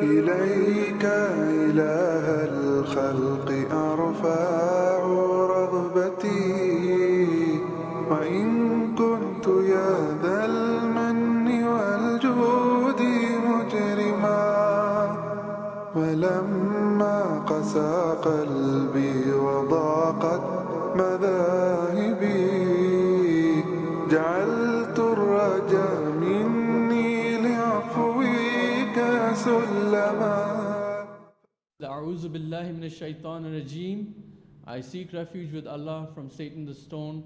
إليك إله الخلق أرفع رغبتي وإن كنت يا ذا المن والجود مجرما ولما قسى قلبي وضاقت مذاهبي جعلت الرجا مني لعفوك سلما. A'udhu billahi minash shaitanir rajeem. I seek refuge with Allah from Satan the stone.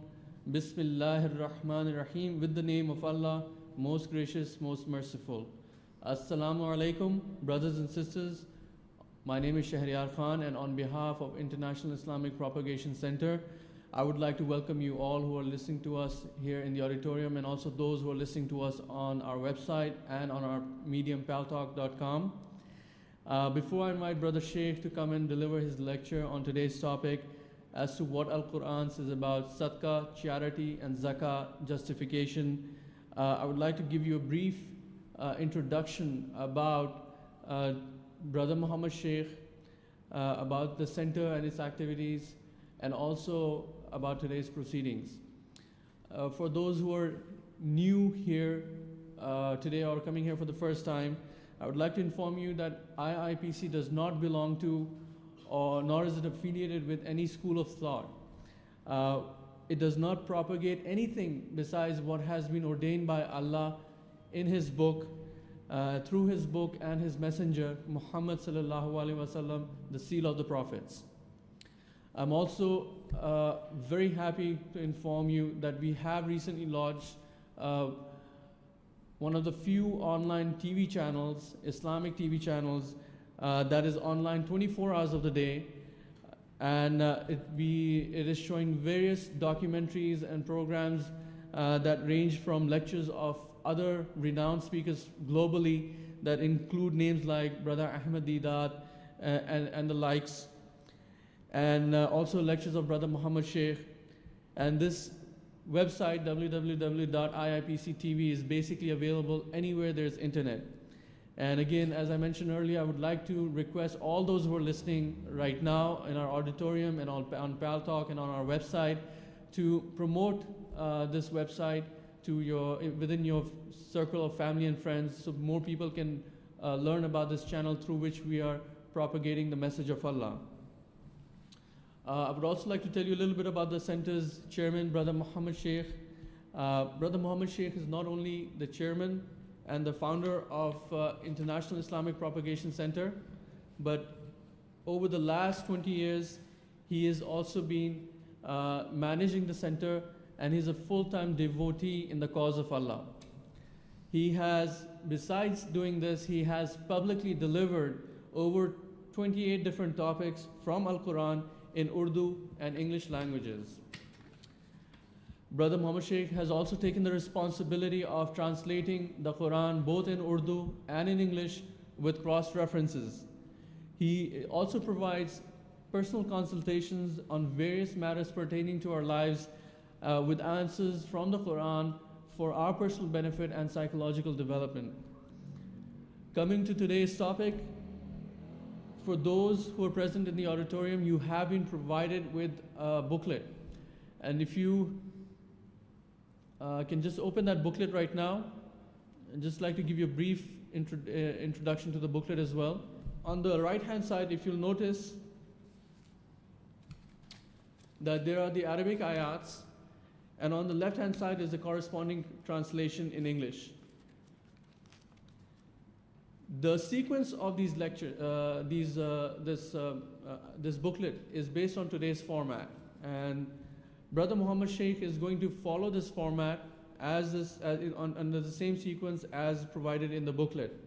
Bismillahir Rahmanir Rahim. With the name of Allah, most gracious, most merciful. Assalamu alaikum, brothers and sisters. My name is Shahriyar Khan, and on behalf of International Islamic Propagation Center, I would like to welcome you all who are listening to us here in the auditorium, and also those who are listening to us on our website and on our medium paltalk.com. Before I invite Brother Sheikh to come and deliver his lecture on today's topic as to what Al-Quran says about sadaqah, charity, and zakah, justification, I would like to give you a brief introduction about Brother Muhammad Sheikh, about the center and its activities, and also about today's proceedings. For those who are new here today or coming here for the first time, I would like to inform you that IIPC does not belong to, or nor is it affiliated with any school of thought. It does not propagate anything besides what has been ordained by Allah in His book, through His book and His messenger, Muhammad sallallahu alaihi wasallam, the seal of the prophets. I'm also very happy to inform you that we have recently launched one of the few online TV channels, Islamic TV channels, that is online 24 hours of the day, and it is showing various documentaries and programs that range from lectures of other renowned speakers globally that include names like Brother Ahmed Deedat and the likes, and also lectures of Brother Muhammad Sheikh. And this website, www.iipc.tv, is basically available anywhere there's internet. And again, as I mentioned earlier, I would like to request all those who are listening right now in our auditorium and on Paltalk and on our website to promote this website to within your circle of family and friends, so more people can learn about this channel through which we are propagating the message of Allah. I would also like to tell you a little bit about the center's chairman, Brother Muhammad Sheikh. Brother Muhammad Sheikh is not only the chairman and the founder of International Islamic Propagation Center, but over the last 20 years, he has also been managing the center, and he's a full-time devotee in the cause of Allah. He has, besides doing this, he has publicly delivered over 28 different topics from Al-Quran in Urdu and English languages. Brother Muhammad Sheikh has also taken the responsibility of translating the Quran both in Urdu and in English with cross-references. He also provides personal consultations on various matters pertaining to our lives with answers from the Quran for our personal benefit and psychological development. Coming to today's topic, for those who are present in the auditorium, you have been provided with a booklet. And if you can just open that booklet right now, I'd just like to give you a brief introduction to the booklet as well. On the right-hand side, if you'll notice that there are the Arabic ayats, and on the left-hand side is the corresponding translation in English. The sequence of these lectures, this booklet is based on today's format, and Brother Muhammad Sheikh is going to follow this format under the same sequence as provided in the booklet.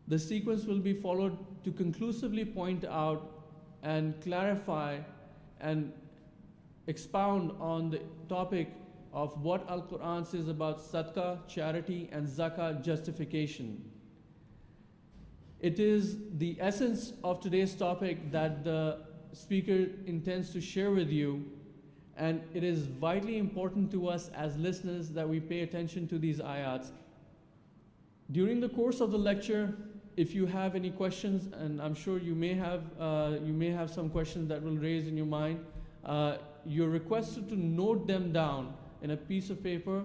The sequence will be followed to conclusively point out and clarify and expound on the topic of what Al-Quran says about sadaqah, charity, and zakah, justification. It is the essence of today's topic that the speaker intends to share with you, and it is vitally important to us as listeners that we pay attention to these ayats. During the course of the lecture, if you have any questions, and I'm sure you may have some questions that will raise in your mind, you're requested to note them down in a piece of paper,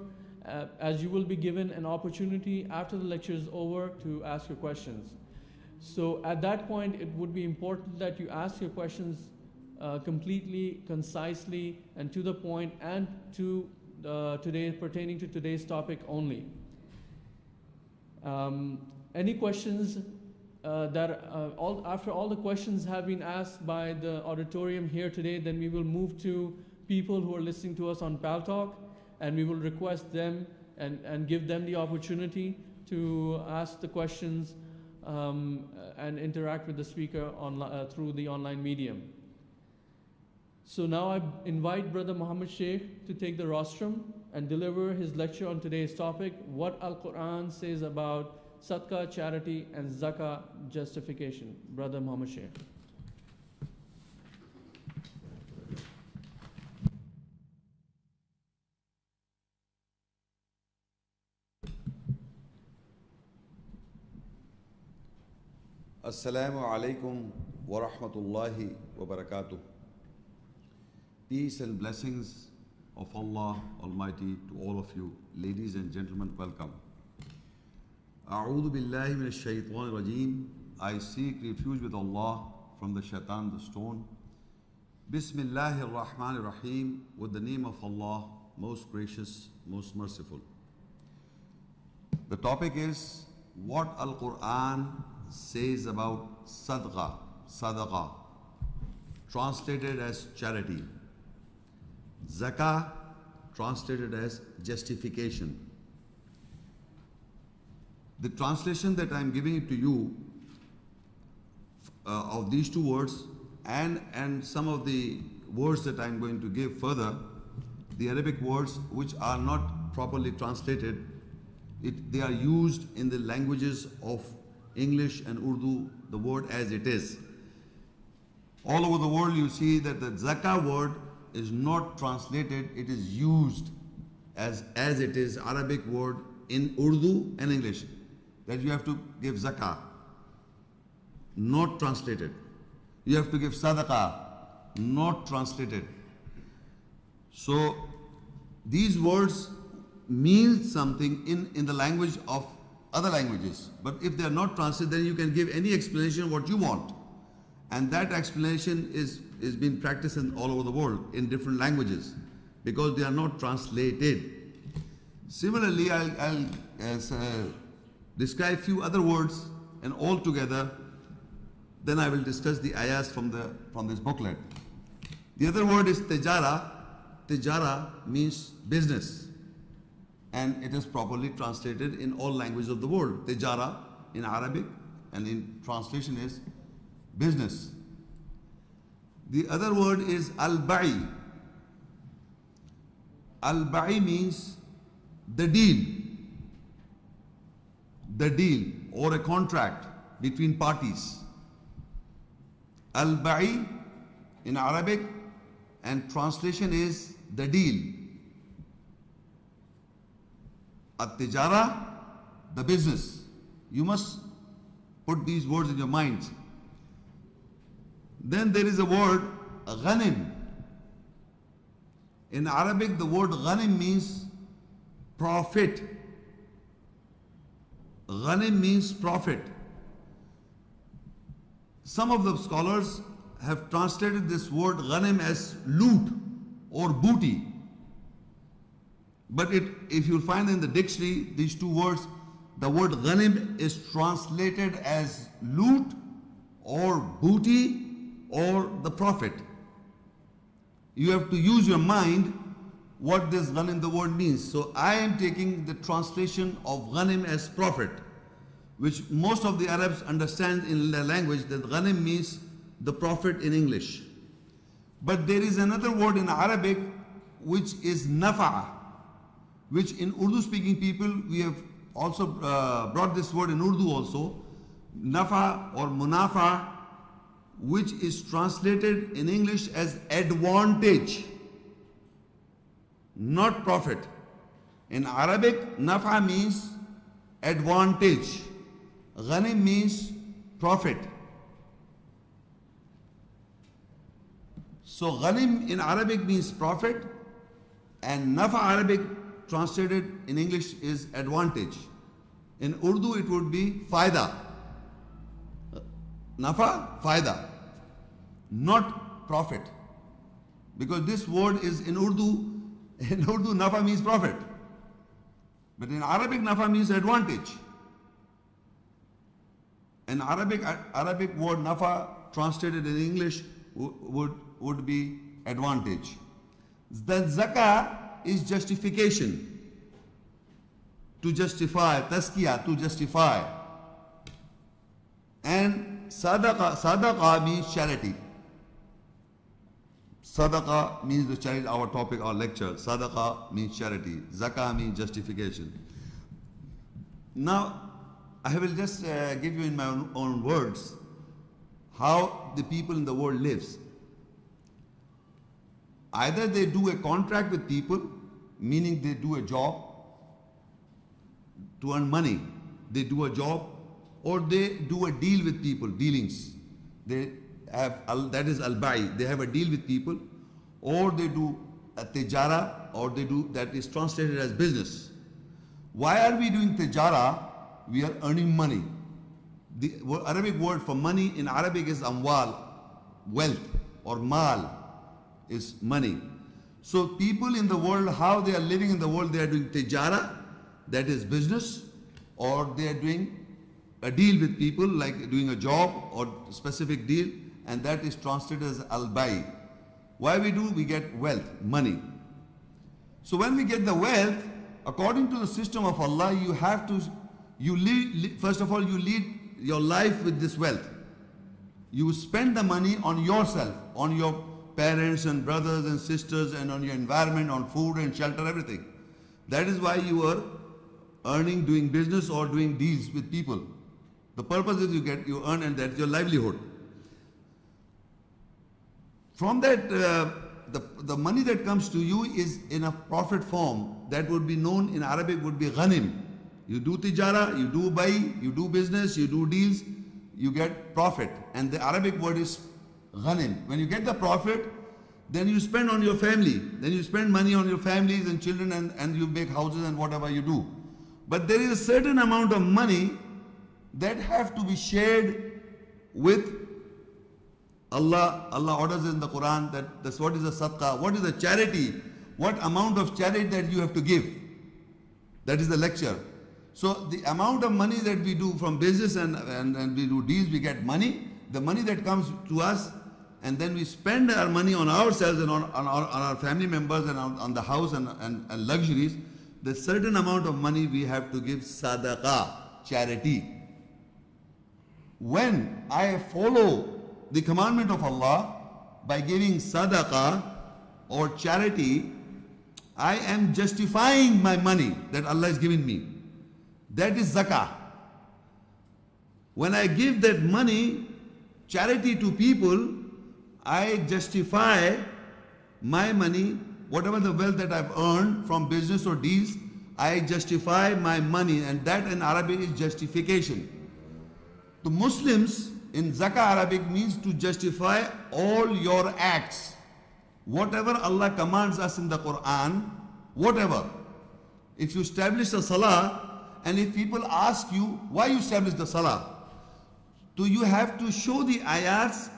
as you will be given an opportunity after the lecture is over to ask your questions. So at that point, it would be important that you ask your questions completely, concisely, and to the point, and to pertaining to today's topic only. Any questions after all the questions have been asked by the auditorium here today, then we will move to people who are listening to us on Paltalk, and we will request them and give them the opportunity to ask the questions and interact with the speaker through the online medium. So now I invite Brother Muhammad Sheikh to take the rostrum and deliver his lecture on today's topic, what Al-Quran says about Sadaqah, charity, and Zakah justification. Brother Muhammad Sheikh. Assalamu alaikum wa rahmatullahi wa barakatuh. Peace and blessings of Allah Almighty to all of you. Ladies and gentlemen, welcome. A'udhu billahi minash shaitanir rajeem. I seek refuge with Allah from the shaitan, the stone. Bismillahir Rahmanir Rahim. With the name of Allah, most gracious, most merciful. The topic is what Al-Quran says about sadaqah, translated as charity. Zakah, translated as justification. The translation that I am giving it to you of these two words and some of the words that I am going to give further, the Arabic words which are not properly translated, they are used in the languages of English and Urdu, the word as it is. All over the world you see that the zakah word is not translated, it is used as it is, Arabic word in Urdu and English, that you have to give zakah, not translated. You have to give sadaqah, not translated. So these words mean something in the language of other languages, but if they are not translated, then you can give any explanation what you want, and that explanation is being practiced all over the world in different languages because they are not translated. Similarly, I'll describe few other words, and all together then I will discuss the ayahs from this booklet. The other word is tijara. Tijara means business, and it is properly translated in all languages of the world. Tijara in Arabic, and in translation is business. The other word is al-ba'i. Al-ba'i means the deal or a contract between parties. Al-ba'i in Arabic, and translation is the deal. At-tijara, the business. You must put these words in your minds. Then there is a word ghanim. In Arabic, the word ghanim means profit. Ghanim means profit. Some of the scholars have translated this word ghanim as loot or booty. But if you'll find in the dictionary these two words, the word ghanim is translated as loot or booty or the profit. You have to use your mind what this ghanim, the word means. So I am taking the translation of ghanim as profit, which most of the Arabs understand in their language that ghanim means the profit in English. But there is another word in Arabic which is nafa, which in Urdu speaking people, we have also brought this word in Urdu also, nafa or munafa, which is translated in English as advantage, not profit. In Arabic, nafa means advantage. Ghanim means profit. So ghanim in Arabic means profit, and nafa Arabic translated in English is advantage. In Urdu it would be faida. Nafa, faida. Not profit. Because this word is in Urdu nafa means profit. But in Arabic nafa means advantage. An Arabic word nafa translated in English would be advantage. Then zakah is justification. To justify, tazkiyah, to justify. And sadaqa means charity. Sadaqa means the charity, our topic, our lecture. Sadaqa means charity. Zakah means justification. Now, I will just give you in my own words how the people in the world lives. Either they do a contract with people, meaning they do a job to earn money. They do a job, or they do a deal with people, dealings. They have, that is al-bai, they have a deal with people, or they do a tijara, or they do, that is translated as business. Why are we doing tijara? We are earning money. The Arabic word for money in Arabic is amwal, wealth, or mal is money. So people in the world, how they are living in the world, they are doing tijara, that is business, or they are doing a deal with people, like doing a job or specific deal, and that is translated as al-bai. Why we do? We get wealth, money. So when we get the wealth, according to the system of Allah, you have to, first of all, you lead your life with this wealth. You spend the money on yourself, on your parents and brothers and sisters, and on your environment, on food and shelter, everything. That is why you are earning, doing business or doing deals with people. The purpose is you earn, and that's your livelihood. From that, the money that comes to you is in a profit form that would be known in Arabic would be ghanim. You do tijara, you do buy, you do business, you do deals, you get profit. And the Arabic word is ghanim. When you get the profit, then you spend on your family. Then you spend money on your families and children, and you make houses and whatever you do. But there is a certain amount of money that have to be shared with Allah. Allah orders in the Quran that that's what is the sadaqah, what is the charity, what amount of charity that you have to give. That is the lecture. So the amount of money that we do from business and we do deals, we get money. The money that comes to us, and then we spend our money on ourselves and on our family members and on the house and luxuries. The certain amount of money we have to give sadaqah, charity. When I follow the commandment of Allah by giving sadaqah or charity, I am justifying my money that Allah is giving me. That is zakah. When I give that money, charity to people, I justify my money, whatever the wealth that I've earned from business or deals, I justify my money, and that in Arabic is justification. The Muslims in Zakah Arabic means to justify all your acts. Whatever Allah commands us in the Quran, whatever. If you establish a salah, and if people ask you why you established the salah, so you have to show the ayats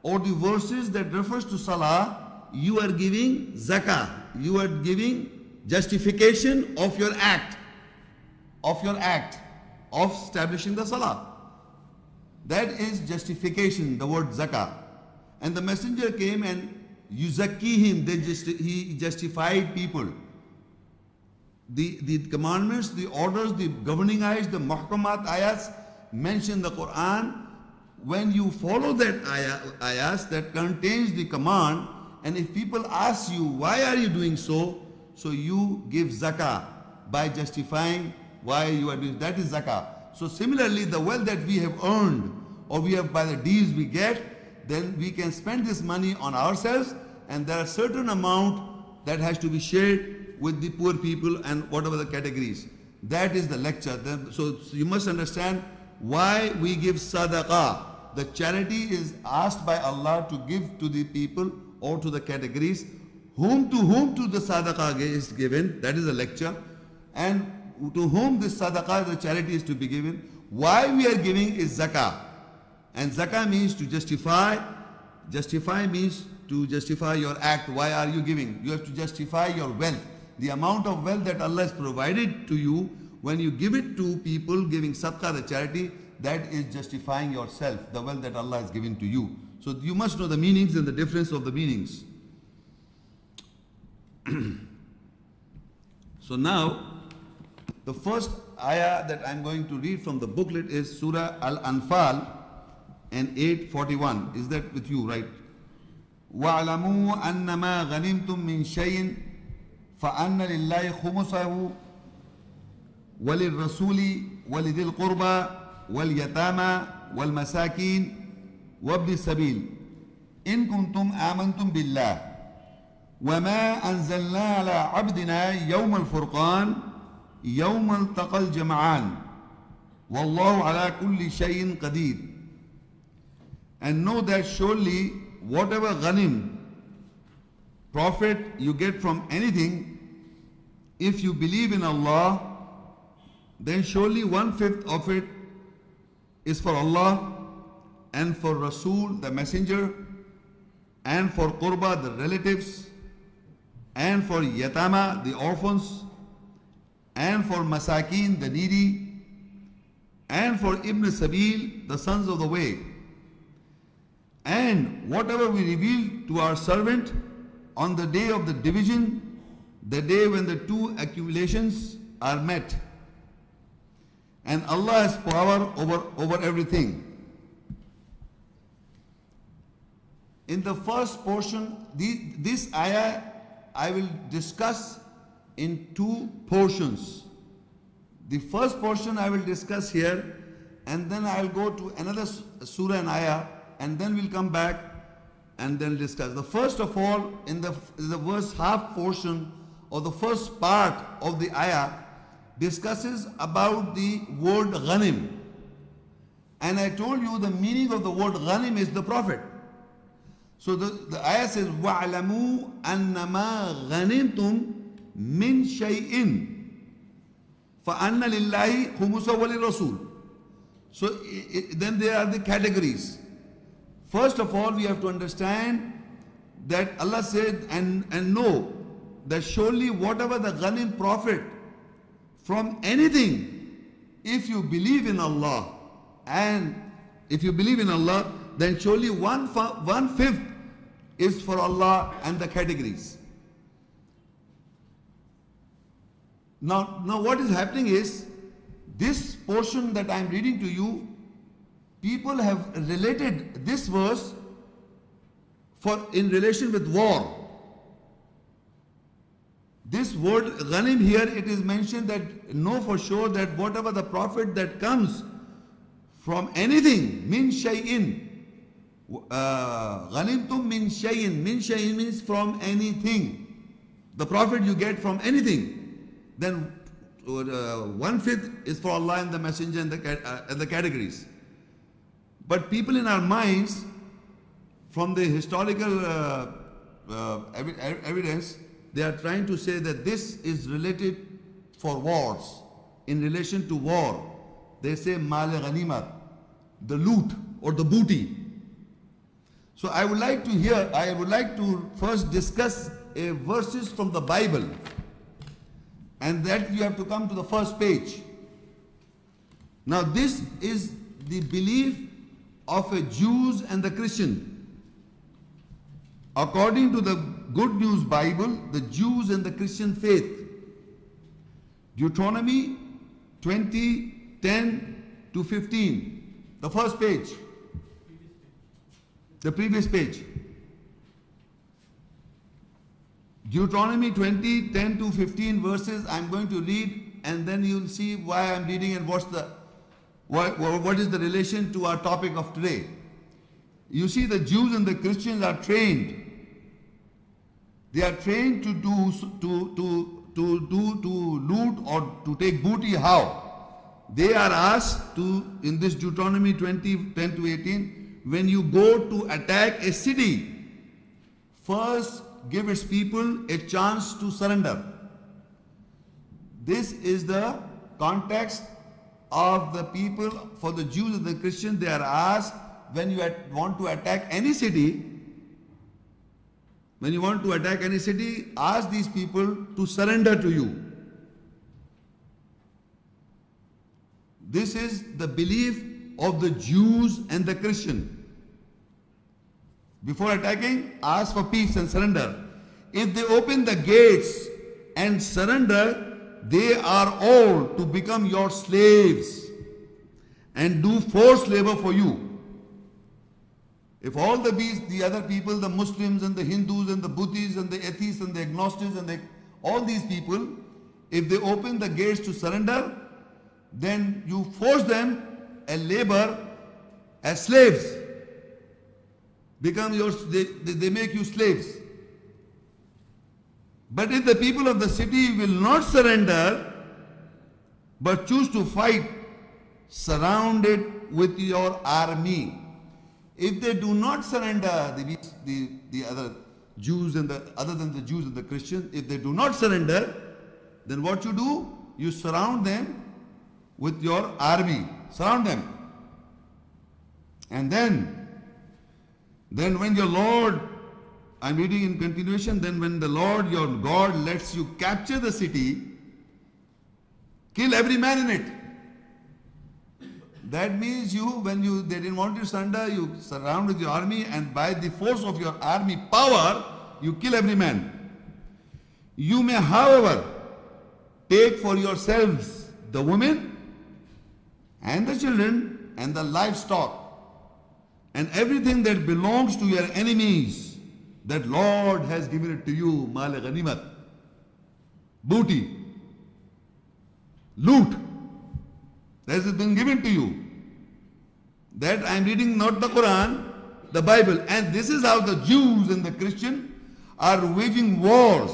or the verses that refers to salah. You are giving zakah. You are giving justification of your act of establishing the salah. That is justification, the word zakah. And the messenger came and yuzakkihim, he justified people. The commandments, the orders, the governing ayats, the muhkamat ayats mentioned in the Quran. When you follow that ayats that contains the command, and if people ask you why are you doing so, so you give zakah by justifying why you are doing. That is zakah. So similarly, the wealth that we have earned, or we have by the deeds we get, then we can spend this money on ourselves, and there are certain amount that has to be shared with the poor people and whatever the categories. That is the lecture. So you must understand why we give sadaqah. The charity is asked by Allah to give to the people or to the categories. Whom to the sadaqah is given, that is a lecture. And to whom this sadaqah, the charity is to be given. Why we are giving is zakah. And zakah means to justify. Justify means to justify your act. Why are you giving? You have to justify your wealth. The amount of wealth that Allah has provided to you, when you give it to people, giving sadaqah, the charity, that is justifying yourself, the wealth that Allah has given to you. So you must know the meanings and the difference of the meanings. So now, the first ayah that I'm going to read from the booklet is Surah Al-Anfal and 841. Is that with you, right? وَاعْلَمُوا أَنَّمَا غَنِمْتُم مِّن شَيْءٍ فَأَنَّ لِلَّهِ خُمُسَهُ وَلِلرَّسُولِ وَلِذِي الْقُرْبَى وَالْيَتَامَى وَالْمَسَاكِينِ وَابْنِ السَّبِيلِ إِن كُنتُمْ آمَنْتُمْ بِاللَّهِ وَمَا أَنزَلْنَا عَلَى عَبْدِنَا يَوْمَ الْفُرْقَانِ يَوْمَ الْتَقَى الْجَمْعَانِ وَاللَّهُ عَلَى كُلِّ شَيْءٍ قَدِيرٌ. And know that surely whatever ghanim, profit you get from anything, if you believe in Allah, then surely 1/5 of it is for Allah and for Rasul, the messenger, and for Qurba, the relatives, and for Yatama, the orphans, and for Masakin, the needy, and for Ibn Sabil, the sons of the way. And whatever we reveal to our servant on the day of the division, the day when the two accumulations are met. And Allah has power over everything. In the first portion, this ayah I will discuss in two portions. The first portion I will discuss here, and then I will go to another surah and ayah, and then we'll come back and then discuss. The first of all, in the verse half portion, or the first part of the ayah, discusses about the word ghanim. And I told you the meaning of the word ghanim is the Prophet. So the ayah says, وَاعْلَمُوا أَنَّمَا غَنِمْتُم مِّن شَيْءٍ فَأَنَّ لِلَّهِ خُمُسَهُ وَلِلرَّسُولِ. So then there are the categories. First of all, we have to understand that Allah said and know that surely whatever the ghanim profit from anything, if you believe in Allah, and if you believe in Allah, then surely 1/5 is for Allah and the categories. Now what is happening is, this portion that I am reading to you, people have related this verse in relation with war. This word ghanim here, it is mentioned that know for sure that whatever the profit that comes from anything, min shay'in, ghanimtum min shay'in, min shay'in means from anything. The profit you get from anything, then 1/5 is for Allah and the Messenger and the categories. But people in our minds, from the historical evidence, they are trying to say that this is related for wars. In relation to war, they say mal ghanimat, the loot or the booty. So I would like to first discuss verses from the Bible, and that you have to come to the first page. Now this is the belief of a Jews and the Christian. According to the Good News Bible, the Jews and the Christian faith. Deuteronomy 20:10-15. The first page. The previous page. Deuteronomy 20:10-15 verses I'm going to read, and then you'll see why I'm reading and what is the relation to our topic of today. You see, the Jews and the Christians are trained. They are trained to loot or to take booty. How? They are asked to, in this Deuteronomy 20:10-18, when you go to attack a city, first give its people a chance to surrender. This is the context of the people. For the Jews and the Christians, they are asked, when you want to attack any city, ask these people to surrender to you. This is the belief of the Jews and the Christian. Before attacking, ask for peace and surrender. If they open the gates and surrender, they are all to become your slaves and do forced labor for you. If all the other people, the Muslims and the Hindus and the Buddhists and the atheists and the agnostics and all these people, if they open the gates to surrender, then you force them a labor as slaves. They make you slaves. But if the people of the city will not surrender, but choose to fight, surround it with your army. If they do not surrender, the other Jews and other than the Jews and the Christians, if they do not surrender, then what you do? You surround them with your army. Surround them. And then when your Lord, I'm reading in continuation, then when the Lord your God lets you capture the city, kill every man in it. That means they didn't want you to surrender, you surround with your army, and by the force of your army power, you kill every man. You may, however, take for yourselves the women and the children and the livestock and everything that belongs to your enemies, that Lord has given it to you, mal ghanimat, booty, loot, that has been given to you. That I am reading not the Quran, the Bible. And this is how the Jews and the Christians are waging wars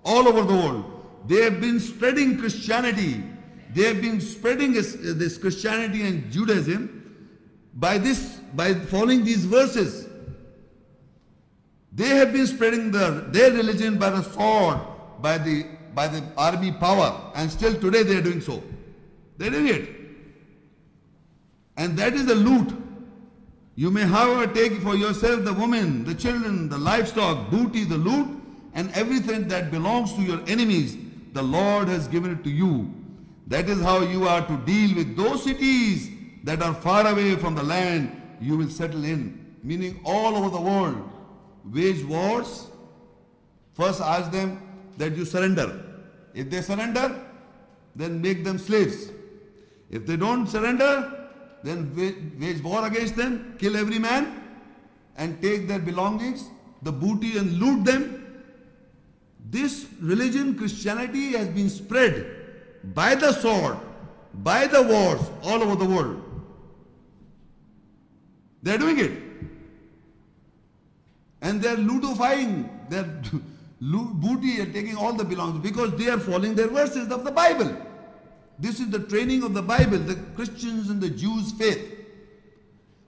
all over the world. They have been spreading Christianity. They have been spreading this Christianity and Judaism by following these verses. They have been spreading their religion by the sword, by the army power, and still today they are doing so. They are doing it. And that is the loot. You may, however, take for yourself the women, the children, the livestock, booty, the loot, and everything that belongs to your enemies. The Lord has given it to you. That is how you are to deal with those cities that are far away from the land you will settle in. Meaning all over the world. Wage wars. First ask them that you surrender. If they surrender, then make them slaves. If they don't surrender, then wage war against them, kill every man, and take their belongings, the booty, and loot them. This religion, Christianity, has been spread by the sword, by the wars all over the world. They are doing it. And they are ludifying their booty and taking all the belongings because they are following their verses of the Bible. This is the training of the Bible, the Christians and the Jews' faith.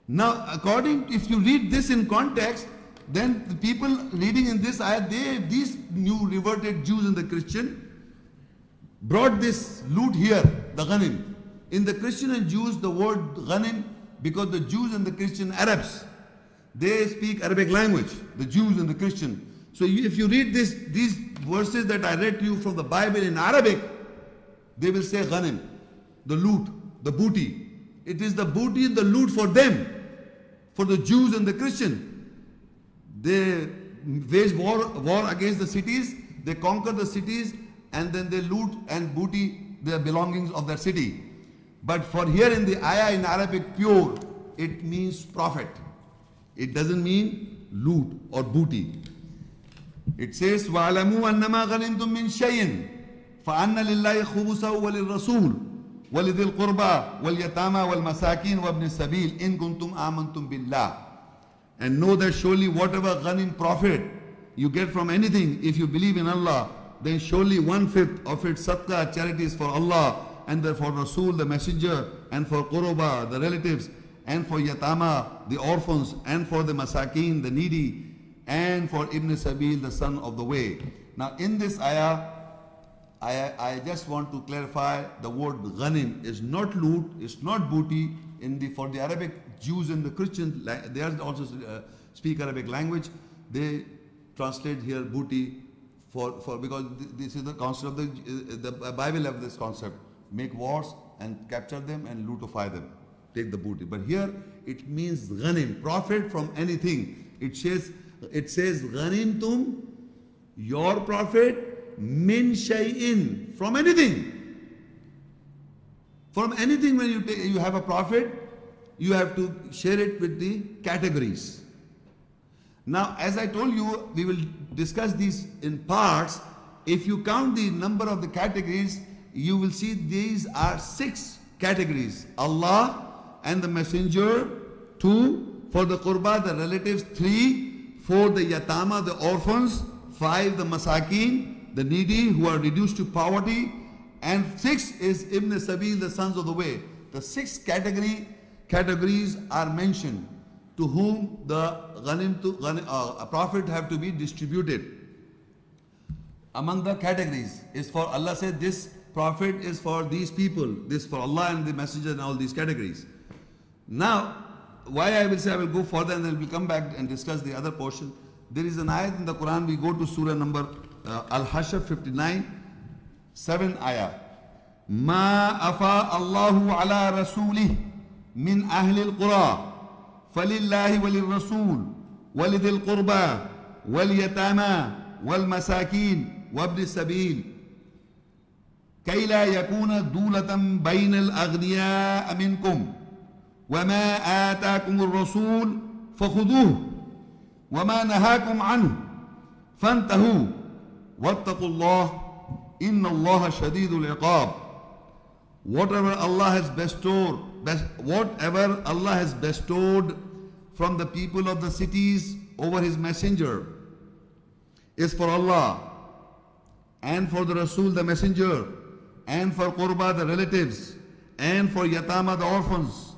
Now, if you read this in context, then the people reading in this ayat, these new reverted Jews and the Christian brought this loot here, the ghanim. In the Christian and Jews, the word ghanim, because the Jews and the Christian Arabs, they speak Arabic language, the Jews and the Christian. So if you read these verses that I read to you from the Bible in Arabic, they will say ghanim, the loot, the booty. It is the booty and the loot for them, for the Jews and the Christian. They wage war against the cities, they conquer the cities, and then they loot and booty the belongings of their city. But for here in the ayah in Arabic pure, it means profit. It doesn't mean loot or booty. It says, وَعْلَمُوا أَنَّمَا غَنِمْتُم مِّن شَيْءٍ فَأَنَّ لِلَّهِ خُمُسَهُ وَلِلرَّسُولِ وَلِذِي الْقُرْبَى وَالْيَتَامَى وَالْمَسَاكِينِ وَابْنِ السَّبِيلِ إِن كُنتُمْ آمَنْتُم بِاللَّهِ. And know that surely whatever ghanim profit you get from anything, if you believe in Allah, then surely 1/5 of its sadaqah, charity is for Allah, and for Rasul, the messenger, and for Quruba, the relatives, and for Yatama, the orphans, and for the Masakin, the needy, and for Ibn Sabil, the son of the way. Now in this ayah, I just want to clarify the word ghanim is not loot, it's not booty. For the Arabic Jews and the Christians, they also speak Arabic language. They translate here booty because this is the concept of the Bible have this concept: make wars and capture them and lootify them, take the booty. But here it means ghanim, profit from anything. It says ghanimtum, your profit, min shay'in, from anything. From anything, when you have a profit, you have to share it with the categories. Now, as I told you, we will discuss these in parts. If you count the number of the categories, you will see these are 6 categories. Allah and the Messenger, 2. For the Qurba, the relatives, 3. For the Yatama, the orphans, 5. The Masakin, the needy who are reduced to poverty, and 6 is Ibn Sabil, the sons of the way. The 6 categories are mentioned to whom the profit have to be distributed. Among the categories is for Allah said this profit is for these people, this for Allah and the Messenger and all these categories. Now, why I will say I will go further and then we will come back and discuss the other portion. There is an ayat in the Quran, we go to surah number Al-Hashr 59, 7 ayah. Ma afa Allahu ala rasulih min ahli al-qura falillahi walil rasul walidil qurba wal yatama wal masakin wabni sabil kay la yakuna dulatan bayna al-aghniya minkum wama atakum ar-rasul fakhuduhu wama nahakum anhu fantahu wattaqullah inna Allah shadidul iqab. Whatever Allah has bestowed from the people of the cities over His messenger is for Allah and for the Rasul, the messenger, and for Qurba, the relatives, and for Yatama, the orphans,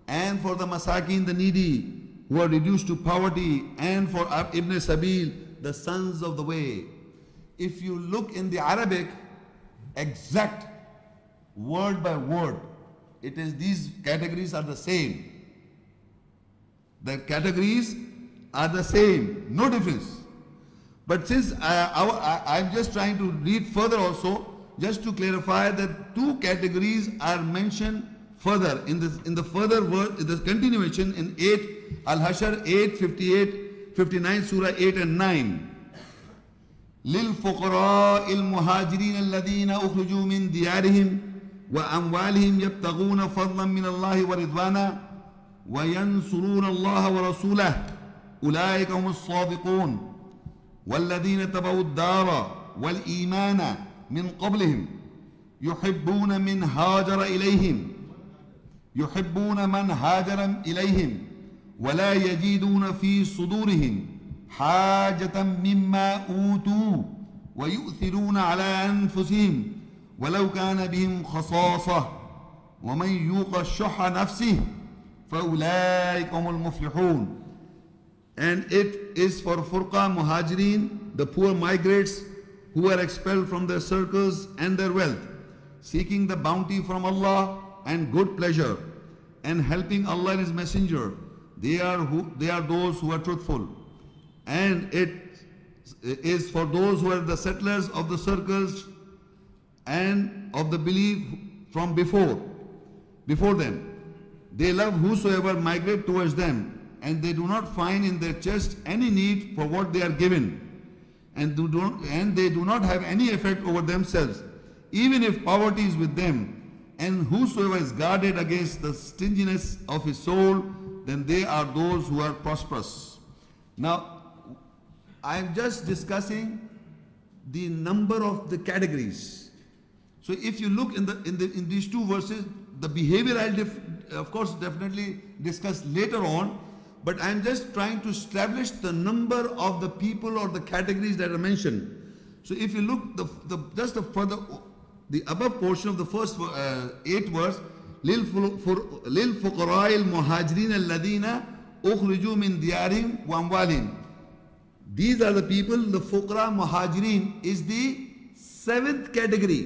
and for the Masakin, the needy who are reduced to poverty, and for Ibn Sabil, the sons of the way. If you look in the Arabic, exact word by word, it is these categories are the same. The categories are the same, no difference. But since I'm just trying to read further also, just to clarify that 2 categories are mentioned further in the further word, in the continuation in 8 Al-Hashr 8, 58, 59, Surah 8 and 9. للفقراء المهاجرين الذين أخرجوا من ديارهم وأموالهم يبتغون فضلا من الله ورضوانا وينصرون الله ورسوله أولئك هم الصادقون والذين تبعوا الدار والإيمان من قبلهم يحبون من هاجر إليهم ولا يجدون في صدورهم حاجة مما أوتوا ويؤثرون على أنفسهم ولو كان بهم خصاصة ومن يوق الشح نفسه فأولئك هم المفلحون. And it is for Furqa Muhajirin, the poor migrants who are expelled from their circles and their wealth, seeking the bounty from Allah and good pleasure, and helping Allah and His Messenger. They are those who are truthful. And it is for those who are the settlers of the circles and of the belief from before them. They love whosoever migrate towards them, and they do not find in their chest any need for what they are given, and they do not have any effect over themselves, even if poverty is with them. And whosoever is guarded against the stinginess of his soul, then they are those who are prosperous. Now, I am just discussing the number of the categories. So if you look in these 2 verses, the behavior I'll of course definitely discuss later on, but I am just trying to establish the number of the people or the categories that are mentioned. So if you look just the further, the above portion of the first 8 verse, للفقراء المهاجرين الذين أخرجوا من ديارهم وأموالهم. These are the people, the fuqara muhajirin is the 7th category.